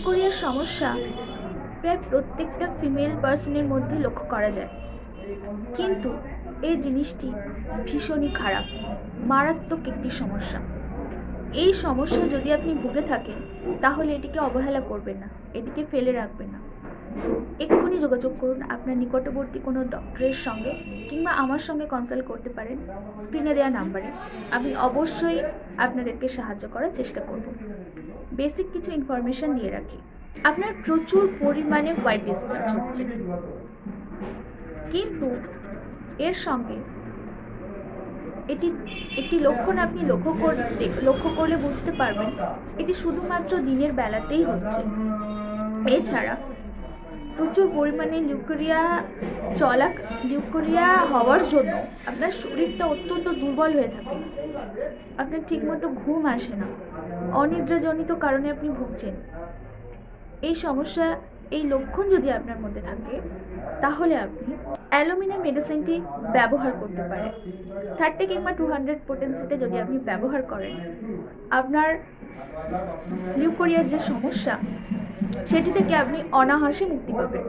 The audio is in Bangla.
লিউকোরিয়ার সমস্যা প্রায় প্রত্যেকটা ফিমেল পার্সনের মধ্যে লক্ষ্য করা যায়, কিন্তু এই জিনিসটি ভীষণই খারাপ, মারাত্মক একটি সমস্যা। এই সমস্যা যদি আপনি ভুগে থাকেন তাহলে এটিকে অবহেলা করবেন না, এটিকে ফেলে রাখবেন না। এক্ষুনি যোগাযোগ করুন আপনার নিকটবর্তী কোনো ডক্টরের সঙ্গে, কিংবা আমার সঙ্গে কনসাল্ট করতে পারেন স্ক্রিনে দেওয়া নাম্বারে। আমি অবশ্যই আপনাদেরকে সাহায্য করার চেষ্টা করব। বেসিক কিছু ইনফরমেশন দিয়ে রাখি। আপনার প্রচুর পরিমাণে হোয়াইট ডিসচার্জ হচ্ছে, কিন্তু এর সঙ্গে এটি একটি লক্ষণ আপনি লক্ষ্য করলে বুঝতে পারবেন এটি শুধুমাত্র দিনের বেলাতেই হচ্ছে। এছাড়া প্রচুর পরিমাণে লিউকোরিয়া হওয়ার জন্য আপনার শরীরটা অত্যন্ত দুর্বল হয়ে থাকে, আপনার ঠিকমতো ঘুম আসে না, অনিদ্রাজনিত কারণে আপনি ভুগছেন। এই সমস্যা, এই লক্ষণ যদি আপনার মধ্যে থাকে তাহলে আপনি অ্যালুমিনা মেডিসিনটি ব্যবহার করতে পারেন। 30 কিংবা 200 পোটেন্সিতে যদি আপনি ব্যবহার করেন, আপনার লিউকোরিয়ার যে সমস্যা সেটি থেকে আপনি অনায়াসে মুক্তি পাবেন।